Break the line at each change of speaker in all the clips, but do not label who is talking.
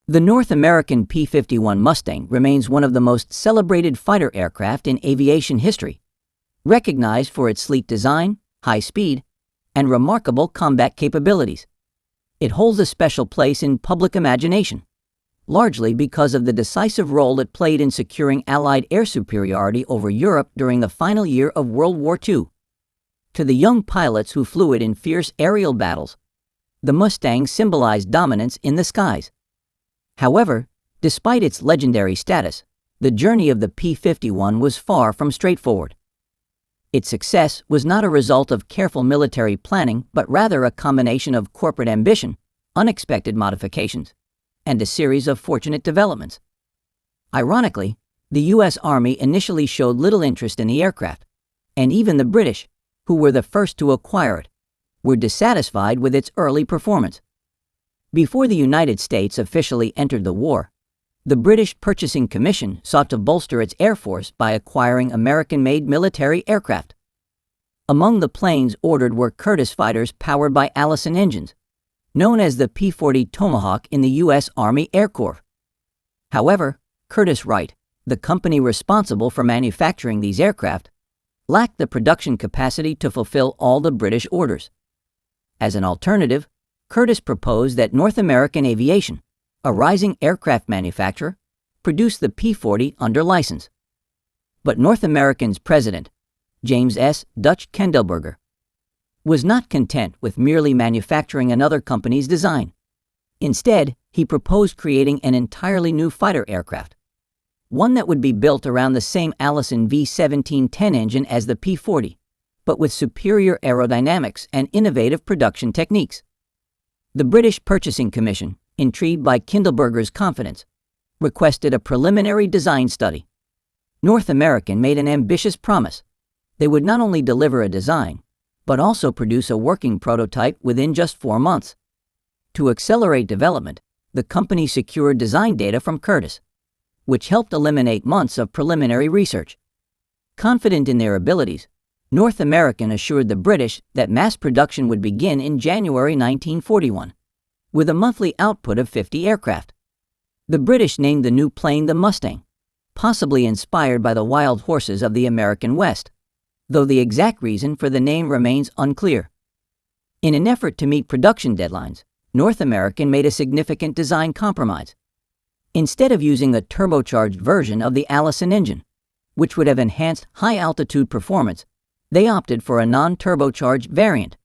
The North American P-51 Mustang remains one of the most celebrated fighter aircraft in aviation history, recognized for its sleek design, high speed, and remarkable combat capabilities. It holds a special place in public imagination, largely because of the decisive role it played in securing Allied air superiority over Europe during the final year of World War II. To the young pilots who flew it in fierce aerial battles, the Mustang symbolized dominance in the skies. However, despite its legendary status, the journey of the P-51 was far from straightforward. Its success was not a result of careful military planning, but rather a combination of corporate ambition, unexpected modifications, and a series of fortunate developments. Ironically, the U.S. Army initially showed little interest in the aircraft, and even the British, who were the first to acquire it, were dissatisfied with its early performance. Before the United States officially entered the war, the British Purchasing Commission sought to bolster its air force by acquiring American-made military aircraft. Among the planes ordered were Curtiss fighters powered by Allison engines, known as the P-40 Tomahawk in the U.S. Army Air Corps. However, Curtiss-Wright, the company responsible for manufacturing these aircraft, lacked the production capacity to fulfill all the British orders. As an alternative, Curtiss proposed that North American Aviation, a rising aircraft manufacturer, produce the P-40 under license. But North American's president, James S. Dutch Kendelberger, was not content with merely manufacturing another company's design. Instead, he proposed creating an entirely new fighter aircraft, one that would be built around the same Allison V-1710 engine as the P-40, but with superior aerodynamics and innovative production techniques. The British Purchasing Commission, intrigued by Kendelberger's confidence, requested a preliminary design study. North American made an ambitious promise. They would not only deliver a design, but also produce a working prototype within just 4 months. To accelerate development, the company secured design data from Curtiss, which helped eliminate months of preliminary research. Confident in their abilities, North American assured the British that mass production would begin in January 1941, with a monthly output of 50 aircraft. The British named the new plane the Mustang, possibly inspired by the wild horses of the American West, though the exact reason for the name remains unclear. In an effort to meet production deadlines, North American made a significant design compromise. Instead of using a turbocharged version of the Allison engine, which would have enhanced high-altitude performance, they opted for a non-turbocharged variant.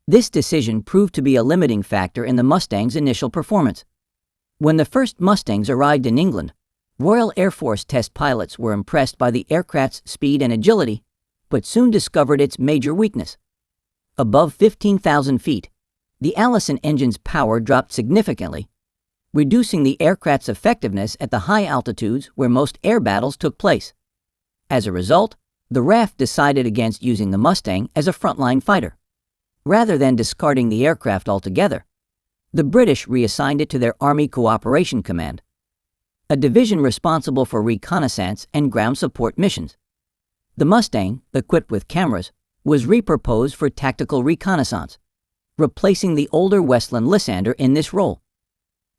This decision proved to be a limiting factor in the Mustang's initial performance. When the first Mustangs arrived in England, Royal Air Force test pilots were impressed by the aircraft's speed and agility, but soon discovered its major weakness. Above 15,000 feet, the Allison engine's power dropped significantly, reducing the aircraft's effectiveness at the high altitudes where most air battles took place. As a result, the RAF decided against using the Mustang as a frontline fighter. Rather than discarding the aircraft altogether, the British reassigned it to their Army Cooperation Command, a division responsible for reconnaissance and ground support missions. The Mustang, equipped with cameras, was repurposed for tactical reconnaissance, replacing the older Westland Lysander in this role.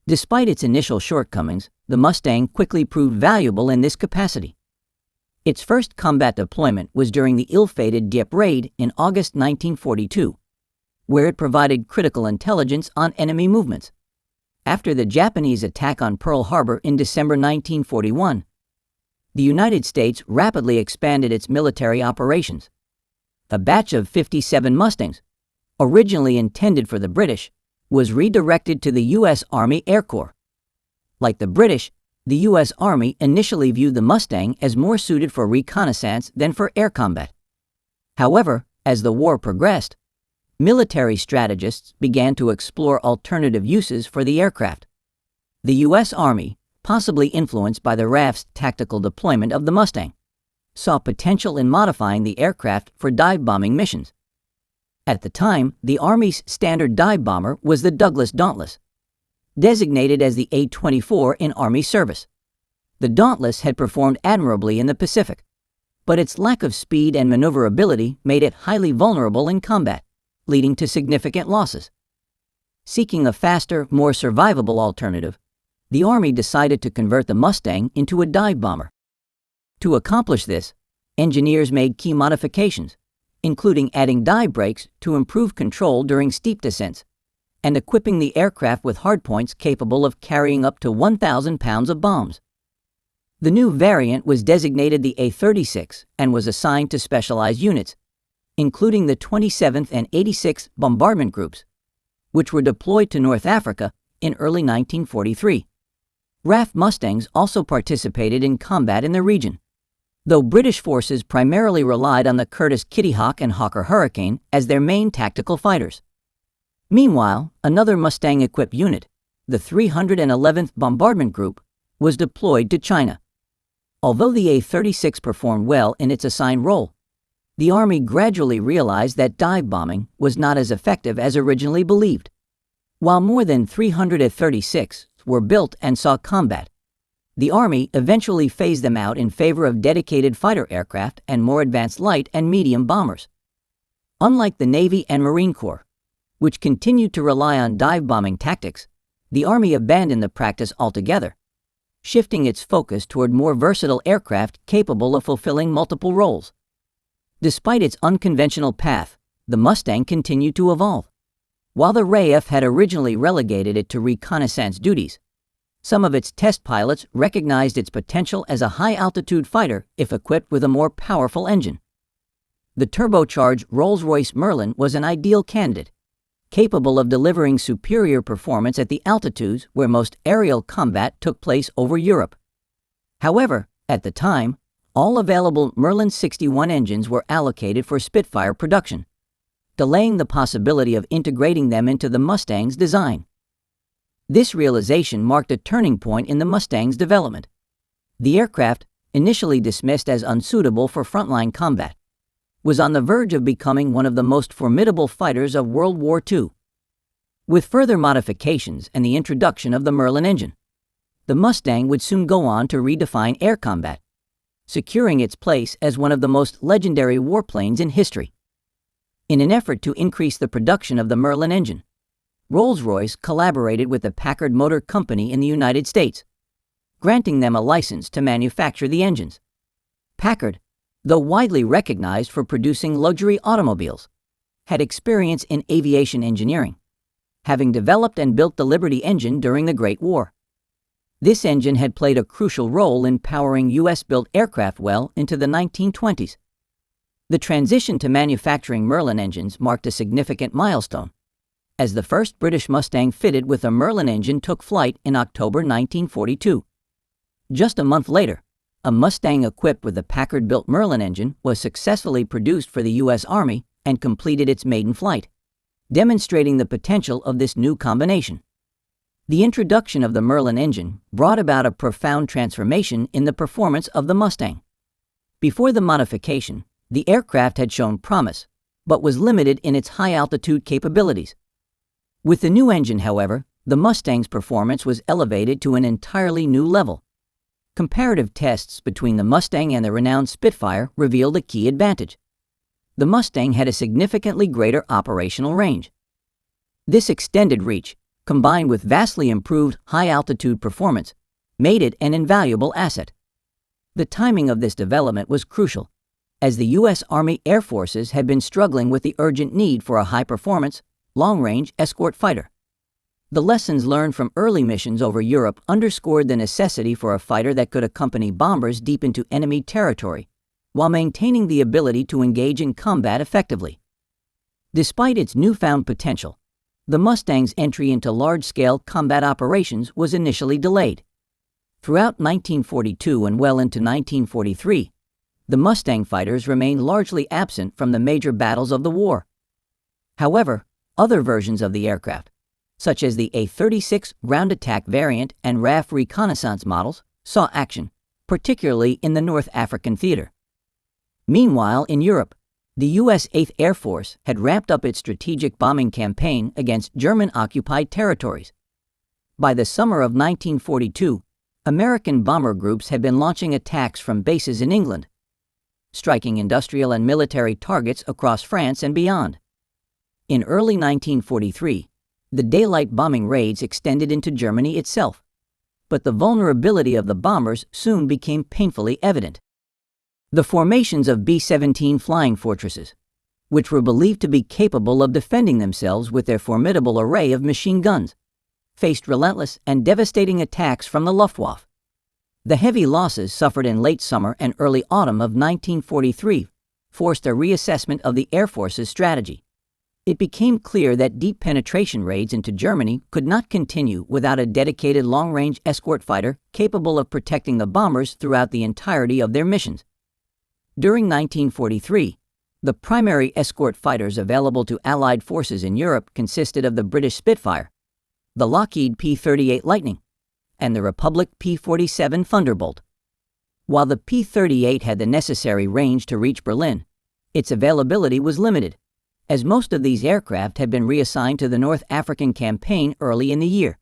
Despite its initial shortcomings, the Mustang quickly proved valuable in this capacity. Its first combat deployment was during the ill-fated Dieppe raid in August 1942, where it provided critical intelligence on enemy movements. After the Japanese attack on Pearl Harbor in December 1941, the United States rapidly expanded its military operations. A batch of 57 Mustangs, originally intended for the British, was redirected to the U.S. Army Air Corps. Like the British, the U.S. Army initially viewed the Mustang as more suited for reconnaissance than for air combat. However, as the war progressed, military strategists began to explore alternative uses for the aircraft. The U.S. Army, possibly influenced by the RAF's tactical deployment of the Mustang, saw potential in modifying the aircraft for dive bombing missions. At the time, the Army's standard dive bomber was the Douglas Dauntless, designated as the A-24 in Army service. The Dauntless had performed admirably in the Pacific, but its lack of speed and maneuverability made it highly vulnerable in combat, leading to significant losses. Seeking a faster, more survivable alternative, the Army decided to convert the Mustang into a dive bomber. To accomplish this, engineers made key modifications, including adding dive brakes to improve control during steep descents, and equipping the aircraft with hardpoints capable of carrying up to 1,000 pounds of bombs. The new variant was designated the A-36 and was assigned to specialized units, including the 27th and 86th Bombardment Groups, which were deployed to North Africa in early 1943. RAF Mustangs also participated in combat in the region, though British forces primarily relied on the Curtiss Kitty Hawk and Hawker Hurricane as their main tactical fighters. Meanwhile, another Mustang-equipped unit, the 311th Bombardment Group, was deployed to China. Although the A-36 performed well in its assigned role, the Army gradually realized that dive bombing was not as effective as originally believed. While more than 300 F-36s were built and saw combat, the Army eventually phased them out in favor of dedicated fighter aircraft and more advanced light and medium bombers. Unlike the Navy and Marine Corps, which continued to rely on dive bombing tactics, the Army abandoned the practice altogether, shifting its focus toward more versatile aircraft capable of fulfilling multiple roles. Despite its unconventional path, the Mustang continued to evolve. While the RAF had originally relegated it to reconnaissance duties, some of its test pilots recognized its potential as a high-altitude fighter if equipped with a more powerful engine. The turbocharged Rolls-Royce Merlin was an ideal candidate, capable of delivering superior performance at the altitudes where most aerial combat took place over Europe. However, at the time, all available Merlin 61 engines were allocated for Spitfire production, delaying the possibility of integrating them into the Mustang's design. This realization marked a turning point in the Mustang's development. The aircraft, initially dismissed as unsuitable for frontline combat, was on the verge of becoming one of the most formidable fighters of World War II. With further modifications and the introduction of the Merlin engine, the Mustang would soon go on to redefine air combat, securing its place as one of the most legendary warplanes in history. In an effort to increase the production of the Merlin engine, Rolls-Royce collaborated with the Packard Motor Company in the United States, granting them a license to manufacture the engines. Packard, though widely recognized for producing luxury automobiles, had experience in aviation engineering, having developed and built the Liberty engine during the Great War. This engine had played a crucial role in powering U.S.-built aircraft well into the 1920s. The transition to manufacturing Merlin engines marked a significant milestone, as the first British Mustang fitted with a Merlin engine took flight in October 1942. Just a month later, a Mustang equipped with the Packard-built Merlin engine was successfully produced for the U.S. Army and completed its maiden flight, demonstrating the potential of this new combination. The introduction of the Merlin engine brought about a profound transformation in the performance of the Mustang. Before the modification, the aircraft had shown promise, but was limited in its high-altitude capabilities. With the new engine, however, the Mustang's performance was elevated to an entirely new level. Comparative tests between the Mustang and the renowned Spitfire revealed a key advantage. The Mustang had a significantly greater operational range. This extended reach, combined with vastly improved high-altitude performance, made it an invaluable asset. The timing of this development was crucial, as the U.S. Army Air Forces had been struggling with the urgent need for a high-performance, long-range escort fighter. The lessons learned from early missions over Europe underscored the necessity for a fighter that could accompany bombers deep into enemy territory, while maintaining the ability to engage in combat effectively. Despite its newfound potential, the Mustang's entry into large-scale combat operations was initially delayed. Throughout 1942 and well into 1943, the Mustang fighters remained largely absent from the major battles of the war. However, other versions of the aircraft, such as the A-36 ground attack variant and RAF reconnaissance models, saw action, particularly in the North African theater. Meanwhile, in Europe, the U.S. 8th Air Force had ramped up its strategic bombing campaign against German-occupied territories. By the summer of 1942, American bomber groups had been launching attacks from bases in England, striking industrial and military targets across France and beyond. In early 1943, the daylight bombing raids extended into Germany itself, but the vulnerability of the bombers soon became painfully evident. The formations of B-17 flying fortresses, which were believed to be capable of defending themselves with their formidable array of machine guns, faced relentless and devastating attacks from the Luftwaffe. The heavy losses suffered in late summer and early autumn of 1943 forced a reassessment of the Air Force's strategy. It became clear that deep penetration raids into Germany could not continue without a dedicated long-range escort fighter capable of protecting the bombers throughout the entirety of their missions. During 1943, the primary escort fighters available to Allied forces in Europe consisted of the British Spitfire, the Lockheed P-38 Lightning, and the Republic P-47 Thunderbolt. While the P-38 had the necessary range to reach Berlin, its availability was limited, as most of these aircraft had been reassigned to the North African campaign early in the year.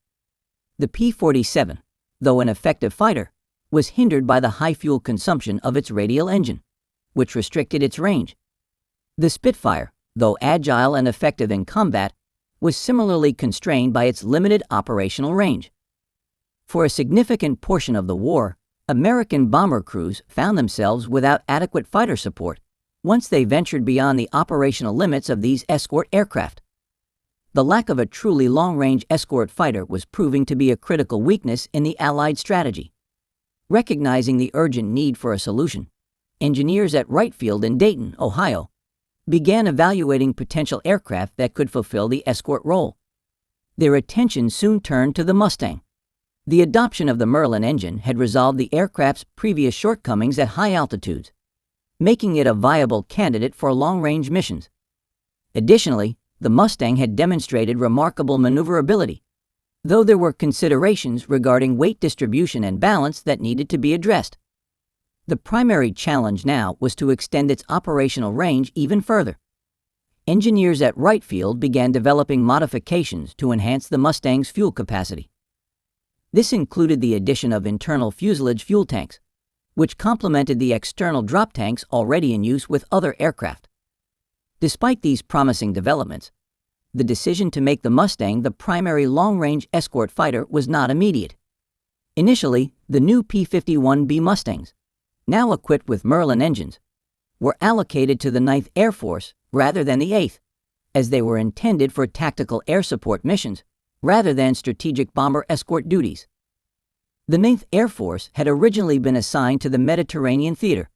The P-47, though an effective fighter, was hindered by the high fuel consumption of its radial engine, which restricted its range. The Spitfire, though agile and effective in combat, was similarly constrained by its limited operational range. For a significant portion of the war, American bomber crews found themselves without adequate fighter support once they ventured beyond the operational limits of these escort aircraft. The lack of a truly long-range escort fighter was proving to be a critical weakness in the Allied strategy. Recognizing the urgent need for a solution, engineers at Wright Field in Dayton, Ohio, began evaluating potential aircraft that could fulfill the escort role. Their attention soon turned to the Mustang. The adoption of the Merlin engine had resolved the aircraft's previous shortcomings at high altitudes, making it a viable candidate for long-range missions. Additionally, the Mustang had demonstrated remarkable maneuverability, though there were considerations regarding weight distribution and balance that needed to be addressed. The primary challenge now was to extend its operational range even further. Engineers at Wright Field began developing modifications to enhance the Mustang's fuel capacity. This included the addition of internal fuselage fuel tanks, which complemented the external drop tanks already in use with other aircraft. Despite these promising developments, the decision to make the Mustang the primary long-range escort fighter was not immediate. Initially, the new P-51B Mustangs, now equipped with Merlin engines, were allocated to the 9th Air Force rather than the 8th, as they were intended for tactical air support missions rather than strategic bomber escort duties. The 9th Air Force had originally been assigned to the Mediterranean theater,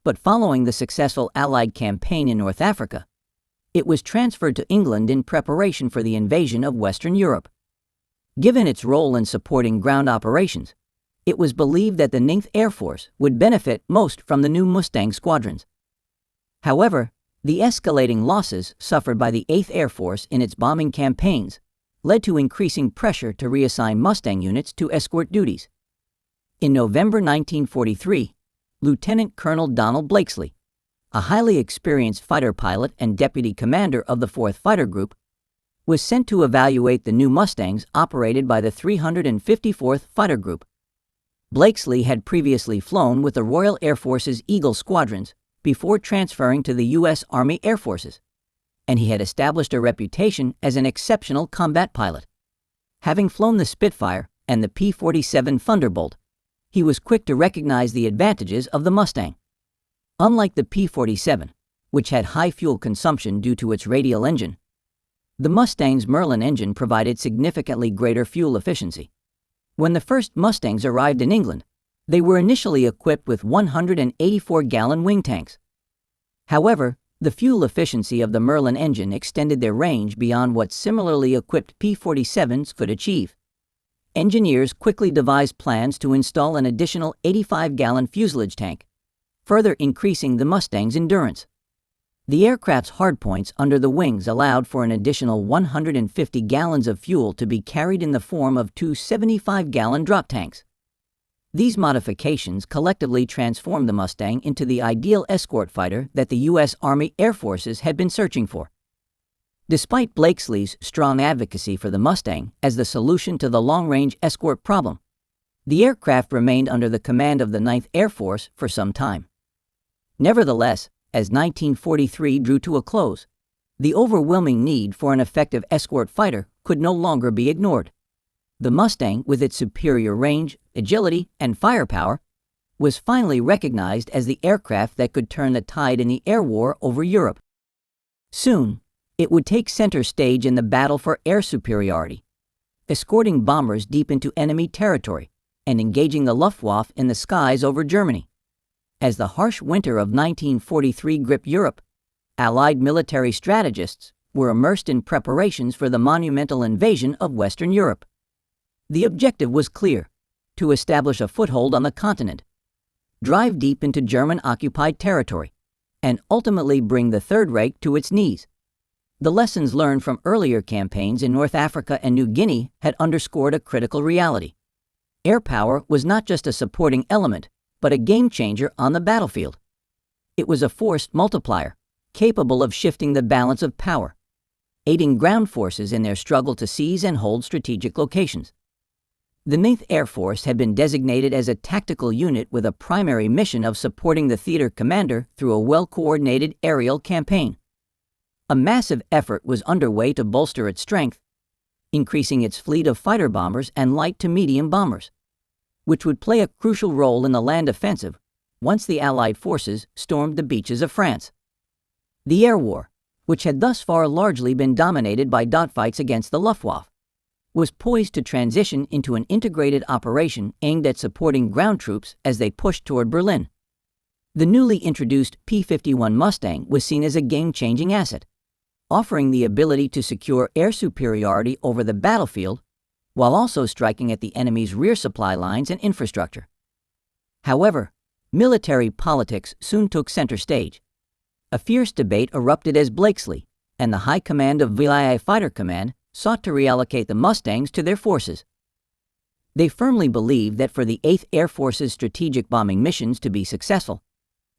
but following the successful Allied campaign in North Africa, it was transferred to England in preparation for the invasion of Western Europe. Given its role in supporting ground operations, it was believed that the 9th Air Force would benefit most from the new Mustang squadrons. However, the escalating losses suffered by the 8th Air Force in its bombing campaigns led to increasing pressure to reassign Mustang units to escort duties. In November 1943, Lieutenant Colonel Donald Blakesley, a highly experienced fighter pilot and deputy commander of the 4th Fighter Group, was sent to evaluate the new Mustangs operated by the 354th Fighter Group. Blakesley had previously flown with the Royal Air Force's Eagle squadrons before transferring to the U.S. Army Air Forces, and he had established a reputation as an exceptional combat pilot. Having flown the Spitfire and the P-47 Thunderbolt, he was quick to recognize the advantages of the Mustang. Unlike the P-47, which had high fuel consumption due to its radial engine, the Mustang's Merlin engine provided significantly greater fuel efficiency. When the first Mustangs arrived in England, they were initially equipped with 184-gallon wing tanks. However, the fuel efficiency of the Merlin engine extended their range beyond what similarly equipped P-47s could achieve. Engineers quickly devised plans to install an additional 85-gallon fuselage tank, further increasing the Mustang's endurance. The aircraft's hardpoints under the wings allowed for an additional 150 gallons of fuel to be carried in the form of two 75-gallon drop tanks. These modifications collectively transformed the Mustang into the ideal escort fighter that the U.S. Army Air Forces had been searching for. Despite Blakesley's strong advocacy for the Mustang as the solution to the long-range escort problem, the aircraft remained under the command of the 9th Air Force for some time. Nevertheless, as 1943 drew to a close, the overwhelming need for an effective escort fighter could no longer be ignored. The Mustang, with its superior range, agility, and firepower, was finally recognized as the aircraft that could turn the tide in the air war over Europe. Soon, it would take center stage in the battle for air superiority, escorting bombers deep into enemy territory and engaging the Luftwaffe in the skies over Germany. As the harsh winter of 1943 gripped Europe, Allied military strategists were immersed in preparations for the monumental invasion of Western Europe. The objective was clear: to establish a foothold on the continent, drive deep into German-occupied territory, and ultimately bring the Third Reich to its knees. The lessons learned from earlier campaigns in North Africa and New Guinea had underscored a critical reality. Air power was not just a supporting element, but a game-changer on the battlefield. It was a force multiplier, capable of shifting the balance of power, aiding ground forces in their struggle to seize and hold strategic locations. The 9th Air Force had been designated as a tactical unit with a primary mission of supporting the theater commander through a well-coordinated aerial campaign. A massive effort was underway to bolster its strength, increasing its fleet of fighter bombers and light to medium bombers, which would play a crucial role in the land offensive once the Allied forces stormed the beaches of France. The air war, which had thus far largely been dominated by dogfights against the Luftwaffe, was poised to transition into an integrated operation aimed at supporting ground troops as they pushed toward Berlin. The newly introduced P-51 Mustang was seen as a game-changing asset, offering the ability to secure air superiority over the battlefield while also striking at the enemy's rear supply lines and infrastructure. However, military politics soon took center stage. A fierce debate erupted as Blakesley and the High Command of VII Fighter Command sought to reallocate the Mustangs to their forces. They firmly believed that for the 8th Air Force's strategic bombing missions to be successful,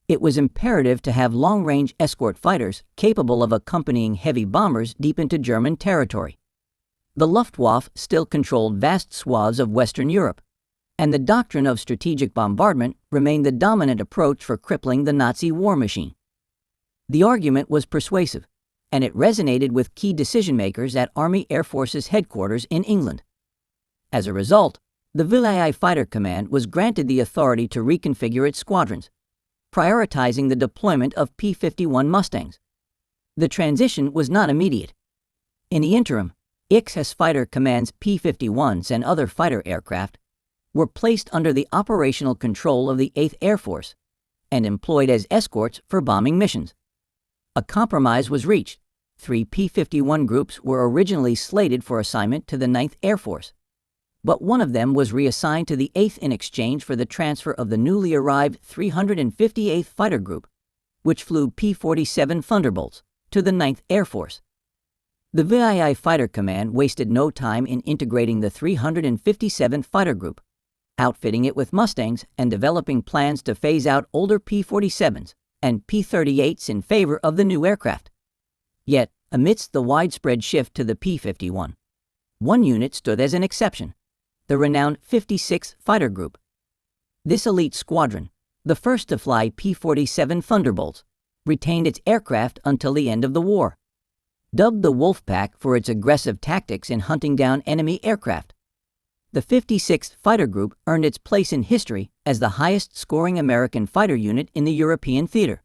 it was imperative to have long-range escort fighters capable of accompanying heavy bombers deep into German territory. The Luftwaffe still controlled vast swaths of Western Europe, and the doctrine of strategic bombardment remained the dominant approach for crippling the Nazi war machine. The argument was persuasive, and it resonated with key decision-makers at Army Air Forces headquarters in England. As a result, the VII Fighter Command was granted the authority to reconfigure its squadrons, prioritizing the deployment of P-51 Mustangs. The transition was not immediate. In the interim, IX Fighter Command's P-51s and other fighter aircraft were placed under the operational control of the 8th Air Force and employed as escorts for bombing missions. A compromise was reached. 3 P-51 groups were originally slated for assignment to the 9th Air Force, but one of them was reassigned to the 8th in exchange for the transfer of the newly arrived 358th Fighter Group, which flew P-47 Thunderbolts, to the 9th Air Force. The VII Fighter Command wasted no time in integrating the 357th Fighter Group, outfitting it with Mustangs and developing plans to phase out older P-47s and P-38s in favor of the new aircraft. Yet, amidst the widespread shift to the P-51, one unit stood as an exception: the renowned 56th Fighter Group. This elite squadron, the first to fly P-47 Thunderbolts, retained its aircraft until the end of the war. Dubbed the Wolfpack for its aggressive tactics in hunting down enemy aircraft, the 56th Fighter Group earned its place in history as the highest-scoring American fighter unit in the European theater.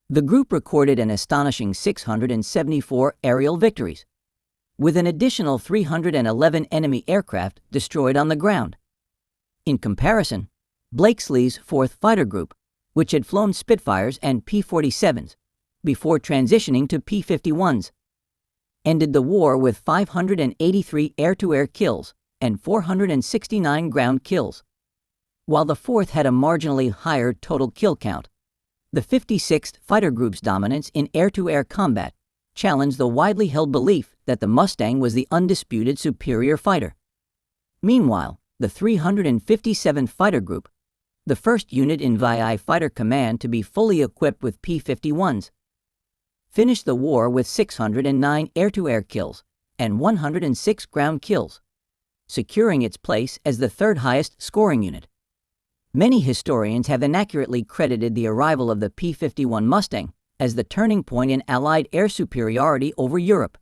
The group recorded an astonishing 674 aerial victories, with an additional 311 enemy aircraft destroyed on the ground. In comparison, Blakesley's 4th Fighter Group, which had flown Spitfires and P-47s before transitioning to P-51s, ended the war with 583 air-to-air kills and 469 ground kills. While the 4th had a marginally higher total kill count, the 56th Fighter Group's dominance in air-to-air combat challenged the widely held belief that the Mustang was the undisputed superior fighter. Meanwhile, the 357th Fighter Group, the first unit in VII Fighter Command to be fully equipped with P-51s, finished the war with 609 air-to-air kills and 106 ground kills, securing its place as the third highest scoring unit. Many historians have inaccurately credited the arrival of the P-51 Mustang as the turning point in Allied air superiority over Europe.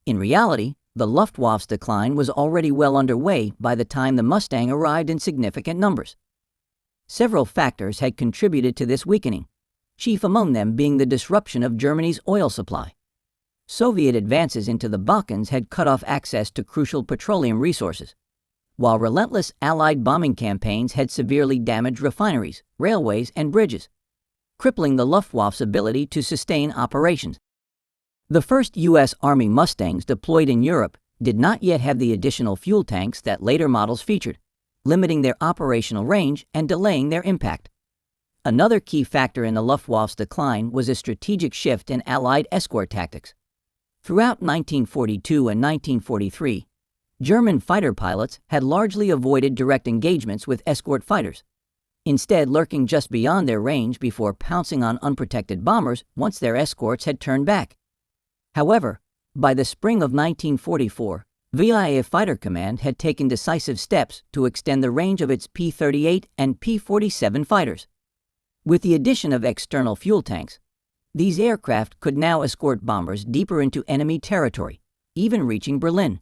In reality, the Luftwaffe's decline was already well underway by the time the Mustang arrived in significant numbers. Several factors had contributed to this weakening, chief among them being the disruption of Germany's oil supply. Soviet advances into the Balkans had cut off access to crucial petroleum resources, while relentless Allied bombing campaigns had severely damaged refineries, railways, and bridges, crippling the Luftwaffe's ability to sustain operations. The first U.S. Army Mustangs deployed in Europe did not yet have the additional fuel tanks that later models featured, limiting their operational range and delaying their impact. Another key factor in the Luftwaffe's decline was a strategic shift in Allied escort tactics. Throughout 1942 and 1943, German fighter pilots had largely avoided direct engagements with escort fighters, instead lurking just beyond their range before pouncing on unprotected bombers once their escorts had turned back. However, by the spring of 1944, VIA Fighter Command had taken decisive steps to extend the range of its P-38 and P-47 fighters. With the addition of external fuel tanks, these aircraft could now escort bombers deeper into enemy territory, even reaching Berlin.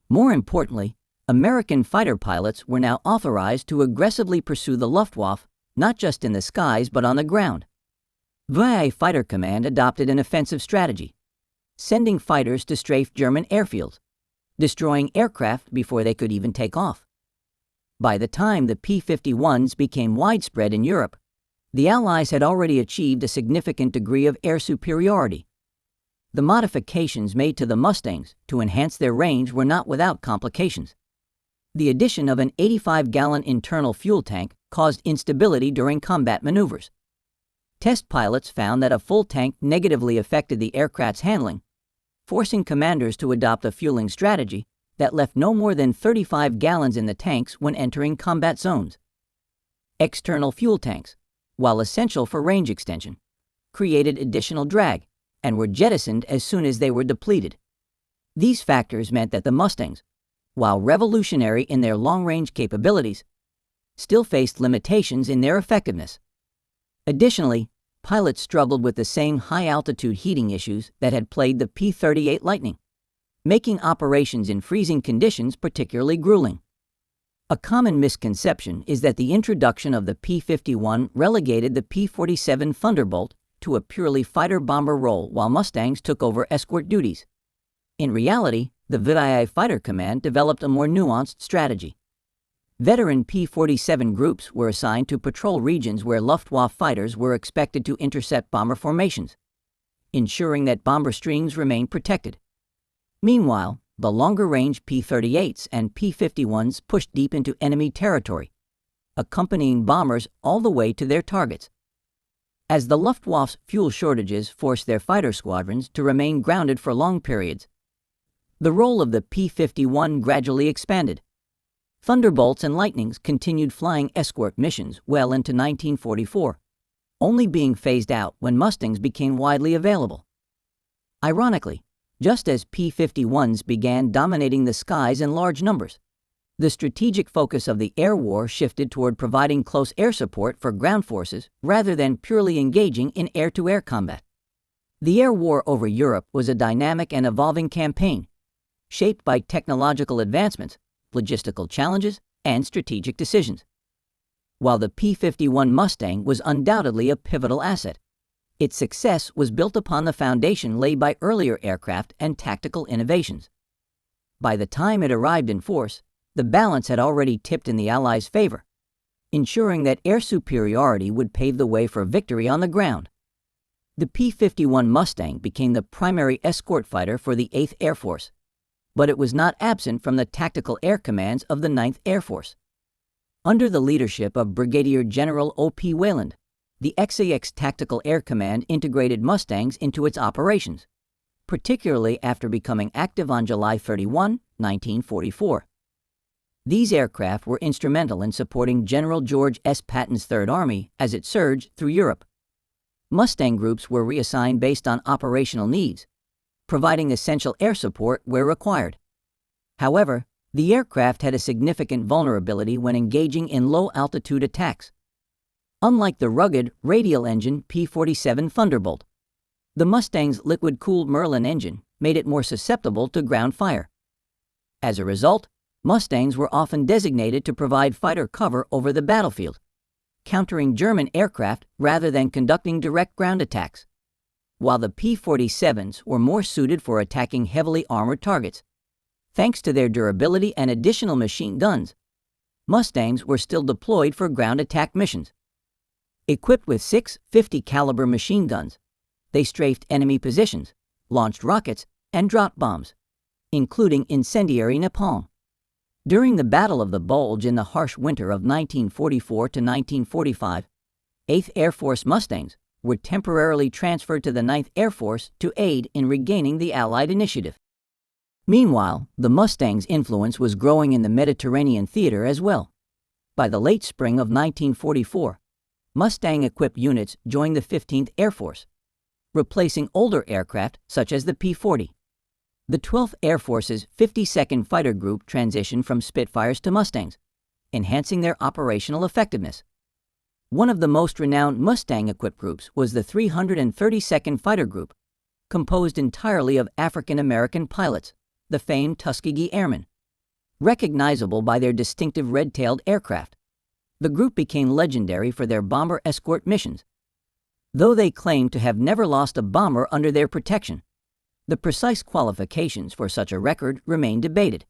More importantly, American fighter pilots were now authorized to aggressively pursue the Luftwaffe, not just in the skies but on the ground. VIA Fighter Command adopted an offensive strategy, sending fighters to strafe German airfields, destroying aircraft before they could even take off. By the time the P-51s became widespread in Europe, the Allies had already achieved a significant degree of air superiority. The modifications made to the Mustangs to enhance their range were not without complications. The addition of an 85-gallon internal fuel tank caused instability during combat maneuvers. Test pilots found that a full tank negatively affected the aircraft's handling, forcing commanders to adopt a fueling strategy that left no more than 35 gallons in the tanks when entering combat zones. External fuel tanks, while essential for range extension, created additional drag and were jettisoned as soon as they were depleted. These factors meant that the Mustangs, while revolutionary in their long-range capabilities, still faced limitations in their effectiveness. Additionally, pilots struggled with the same high-altitude heating issues that had plagued the P-38 Lightning, making operations in freezing conditions particularly grueling. A common misconception is that the introduction of the P-51 relegated the P-47 Thunderbolt to a purely fighter-bomber role while Mustangs took over escort duties. In reality, the VIA Fighter Command developed a more nuanced strategy. Veteran P-47 groups were assigned to patrol regions where Luftwaffe fighters were expected to intercept bomber formations, ensuring that bomber streams remained protected. Meanwhile, the longer-range P-38s and P-51s pushed deep into enemy territory, accompanying bombers all the way to their targets. As the Luftwaffe's fuel shortages forced their fighter squadrons to remain grounded for long periods, the role of the P-51 gradually expanded. Thunderbolts and Lightnings continued flying escort missions well into 1944, only being phased out when Mustangs became widely available. Ironically, just as P-51s began dominating the skies in large numbers, the strategic focus of the air war shifted toward providing close air support for ground forces rather than purely engaging in air-to-air combat. The air war over Europe was a dynamic and evolving campaign, shaped by technological advancements, logistical challenges, and strategic decisions. While the P-51 Mustang was undoubtedly a pivotal asset, its success was built upon the foundation laid by earlier aircraft and tactical innovations. By the time it arrived in force, the balance had already tipped in the Allies' favor, ensuring that air superiority would pave the way for victory on the ground. The P-51 Mustang became the primary escort fighter for the 8th Air Force, but it was not absent from the tactical air commands of the 9th Air Force. Under the leadership of Brigadier General O.P. Wayland, the XAX Tactical Air Command integrated Mustangs into its operations, particularly after becoming active on July 31, 1944. These aircraft were instrumental in supporting General George S. Patton's Third Army as it surged through Europe. Mustang groups were reassigned based on operational needs, providing essential air support where required. However, the aircraft had a significant vulnerability when engaging in low-altitude attacks. Unlike the rugged, radial-engine P-47 Thunderbolt, the Mustang's liquid-cooled Merlin engine made it more susceptible to ground fire. As a result, Mustangs were often designated to provide fighter cover over the battlefield, countering German aircraft rather than conducting direct ground attacks, while the P-47s were more suited for attacking heavily armored targets. Thanks to their durability and additional machine guns, Mustangs were still deployed for ground attack missions. Equipped with 6 50-caliber machine guns, they strafed enemy positions, launched rockets, and dropped bombs, including incendiary napalm. During the Battle of the Bulge in the harsh winter of 1944 to 1945, 8th Air Force Mustangs were temporarily transferred to the 9th Air Force to aid in regaining the Allied initiative. Meanwhile, the Mustang's influence was growing in the Mediterranean theater as well. By the late spring of 1944, Mustang-equipped units joined the 15th Air Force, replacing older aircraft such as the P-40. The 12th Air Force's 52nd Fighter Group transitioned from Spitfires to Mustangs, enhancing their operational effectiveness. One of the most renowned Mustang-equipped groups was the 332nd Fighter Group, composed entirely of African-American pilots, the famed Tuskegee Airmen. Recognizable by their distinctive red-tailed aircraft, the group became legendary for their bomber escort missions. Though they claimed to have never lost a bomber under their protection, the precise qualifications for such a record remain debated,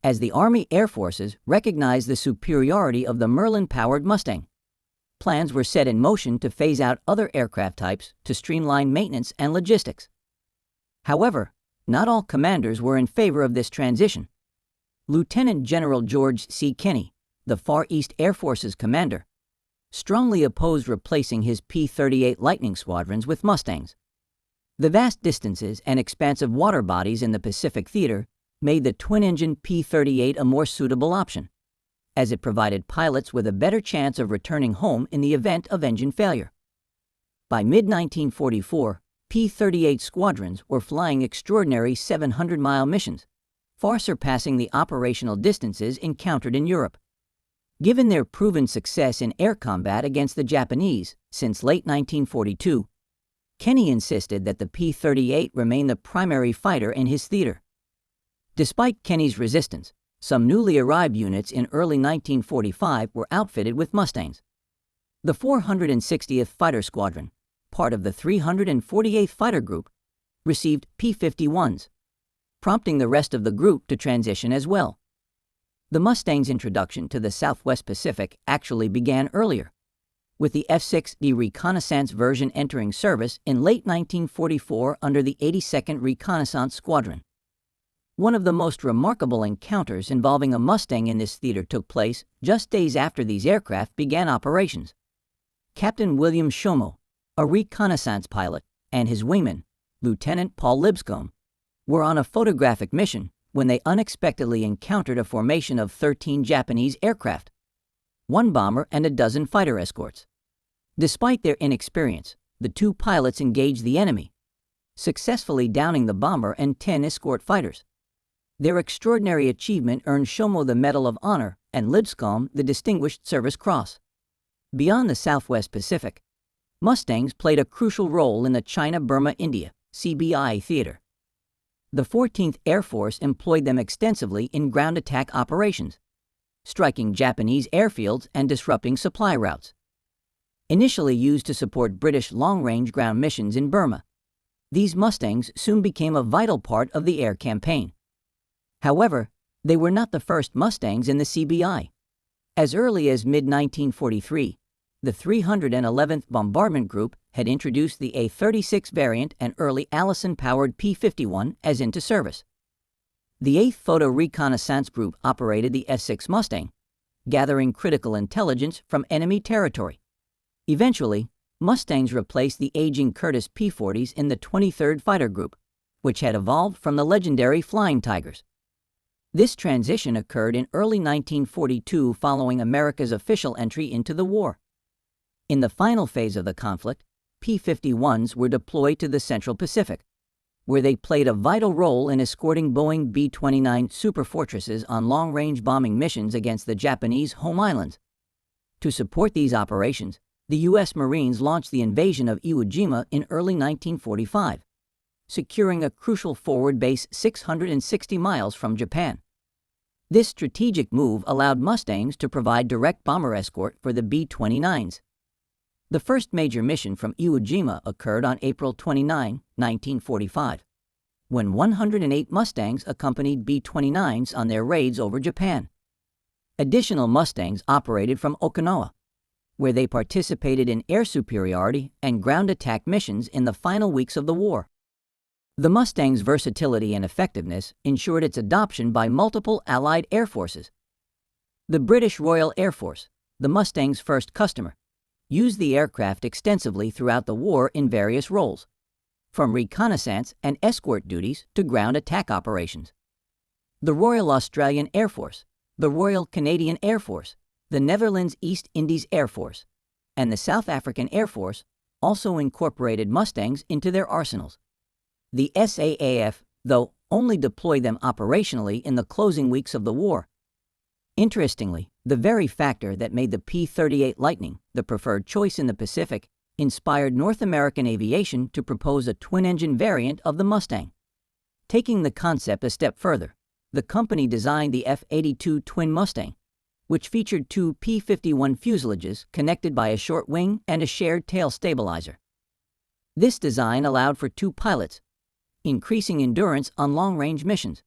as the Army Air Forces recognized the superiority of the Merlin-powered Mustang. Plans were set in motion to phase out other aircraft types to streamline maintenance and logistics. However, not all commanders were in favor of this transition. Lieutenant General George C. Kenney, the Far East Air Force's commander, strongly opposed replacing his P-38 Lightning squadrons with Mustangs. The vast distances and expansive water bodies in the Pacific theater made the twin-engine P-38 a more suitable option, as it provided pilots with a better chance of returning home in the event of engine failure. By mid-1944, P-38 squadrons were flying extraordinary 700-mile missions, far surpassing the operational distances encountered in Europe. Given their proven success in air combat against the Japanese since late 1942, Kenney insisted that the P-38 remain the primary fighter in his theater. Despite Kenney's resistance, some newly arrived units in early 1945 were outfitted with Mustangs. The 460th Fighter Squadron, part of the 348th Fighter Group, received P-51s, prompting the rest of the group to transition as well. The Mustang's introduction to the Southwest Pacific actually began earlier, with the F-6D reconnaissance version entering service in late 1944 under the 82nd Reconnaissance Squadron. One of the most remarkable encounters involving a Mustang in this theater took place just days after these aircraft began operations. Captain William Shomo, a reconnaissance pilot, and his wingman, Lieutenant Paul Lipscomb, were on a photographic mission when they unexpectedly encountered a formation of 13 Japanese aircraft, 1 bomber and a dozen fighter escorts. Despite their inexperience, the 2 pilots engaged the enemy, successfully downing the bomber and 10 escort fighters. Their extraordinary achievement earned Shomo the Medal of Honor and Lipscomb the Distinguished Service Cross. Beyond the Southwest Pacific, Mustangs played a crucial role in the China-Burma-India (CBI) theater. The 14th Air Force employed them extensively in ground attack operations, striking Japanese airfields and disrupting supply routes. Initially used to support British long-range ground missions in Burma, these Mustangs soon became a vital part of the air campaign. However, they were not the first Mustangs in the CBI. As early as mid-1943, the 311th Bombardment Group had introduced the A-36 variant and early Allison-powered P-51 as into service. The 8th Photo Reconnaissance Group operated the F-6 Mustang, gathering critical intelligence from enemy territory. Eventually, Mustangs replaced the aging Curtiss P-40s in the 23rd Fighter Group, which had evolved from the legendary Flying Tigers. This transition occurred in early 1942 following America's official entry into the war. In the final phase of the conflict, P-51s were deployed to the Central Pacific, where they played a vital role in escorting Boeing B-29 Superfortresses on long-range bombing missions against the Japanese home islands. To support these operations, the U.S. Marines launched the invasion of Iwo Jima in early 1945, securing a crucial forward base 660 miles from Japan. This strategic move allowed Mustangs to provide direct bomber escort for the B-29s. The first major mission from Iwo Jima occurred on April 29, 1945, when 108 Mustangs accompanied B-29s on their raids over Japan. Additional Mustangs operated from Okinawa, where they participated in air superiority and ground attack missions in the final weeks of the war. The Mustang's versatility and effectiveness ensured its adoption by multiple Allied air forces. The British Royal Air Force, the Mustang's first customer, used the aircraft extensively throughout the war in various roles, from reconnaissance and escort duties to ground attack operations. The Royal Australian Air Force, the Royal Canadian Air Force, the Netherlands East Indies Air Force, and the South African Air Force also incorporated Mustangs into their arsenals. The SAAF, though, only deployed them operationally in the closing weeks of the war. Interestingly, the very factor that made the P-38 Lightning the preferred choice in the Pacific inspired North American Aviation to propose a twin-engine variant of the Mustang. Taking the concept a step further, the company designed the F-82 Twin Mustang, which featured two P-51 fuselages connected by a short wing and a shared tail stabilizer. This design allowed for two pilots, increasing endurance on long-range missions.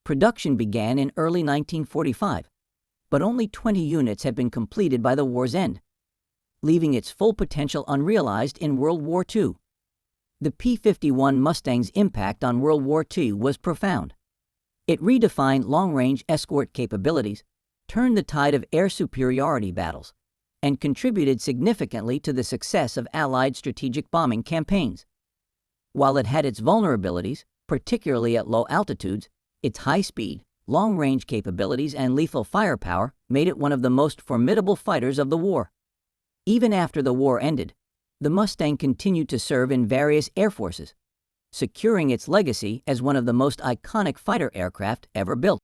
Production began in early 1945, but only 20 units had been completed by the war's end, leaving its full potential unrealized in World War II. The P-51 Mustang's impact on World War II was profound. It redefined long-range escort capabilities, turned the tide of air superiority battles, and contributed significantly to the success of Allied strategic bombing campaigns. While it had its vulnerabilities, particularly at low altitudes, its high speed, long-range capabilities, and lethal firepower made it one of the most formidable fighters of the war. Even after the war ended, the Mustang continued to serve in various air forces, securing its legacy as one of the most iconic fighter aircraft ever built.